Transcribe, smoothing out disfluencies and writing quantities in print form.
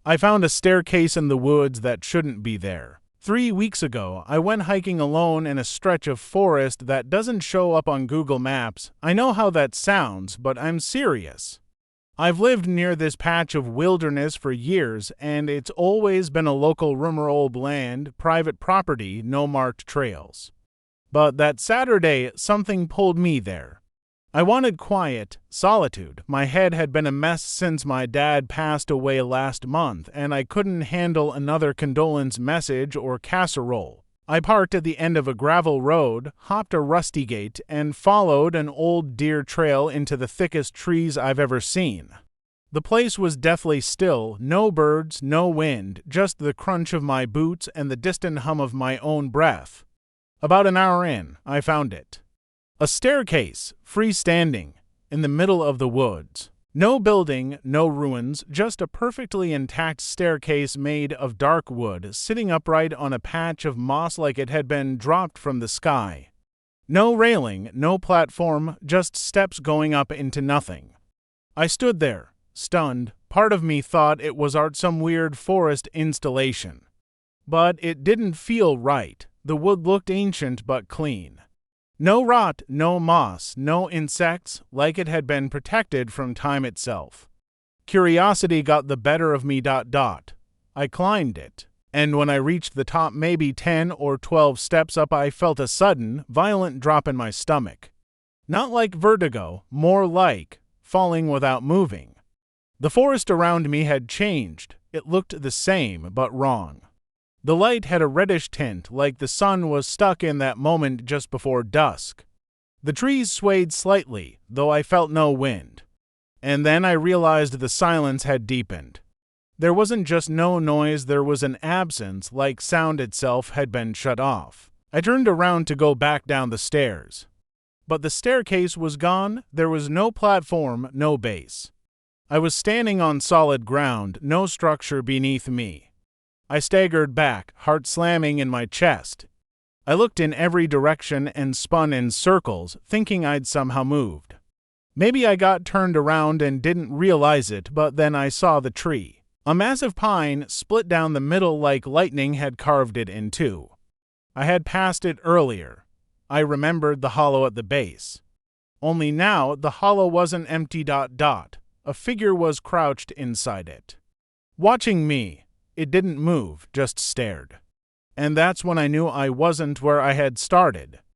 I found a staircase in the woods that shouldn't be there. 3 weeks ago, I went hiking alone in a stretch of forest that doesn't show up on Google Maps. I know how that sounds, but I'm serious. I've lived near this patch of wilderness for years, and it's always been a local rumor old land, private property, no marked trails. But that Saturday, something pulled me there. I wanted quiet, solitude. My head had been a mess since my dad passed away last month, and I couldn't handle another condolence message or casserole. I parked at the end of a gravel road, hopped a rusty gate, and followed an old deer trail into the thickest trees I've ever seen. The place was deathly still, no birds, no wind, just the crunch of my boots and the distant hum of my own breath. About an hour in, I found it. A staircase, freestanding, in the middle of the woods. No building, no ruins, just a perfectly intact staircase made of dark wood, sitting upright on a patch of moss like it had been dropped from the sky. No railing, no platform, just steps going up into nothing. I stood there, stunned. Part of me thought it was some weird forest installation. But it didn't feel right. The wood looked ancient but clean. No rot, no moss, no insects, like it had been protected from time itself. Curiosity got the better of me. I climbed it, and when I reached the top, maybe 10 or 12 steps up, I felt a sudden, violent drop in my stomach. Not like vertigo, more like falling without moving. The forest around me had changed. It looked the same, but wrong. The light had a reddish tint, like the sun was stuck in that moment just before dusk. The trees swayed slightly, though I felt no wind. And then I realized the silence had deepened. There wasn't just no noise, there was an absence, like sound itself had been shut off. I turned around to go back down the stairs. But the staircase was gone, there was no platform, no base. I was standing on solid ground, no structure beneath me. I staggered back, heart slamming in my chest. I looked in every direction and spun in circles, thinking I'd somehow moved. Maybe I got turned around and didn't realize it, but then I saw the tree. A massive pine split down the middle like lightning had carved it in two. I had passed it earlier. I remembered the hollow at the base. Only now the hollow wasn't empty. A figure was crouched inside it. Watching me. It didn't move, just stared. And that's when I knew I wasn't where I had started.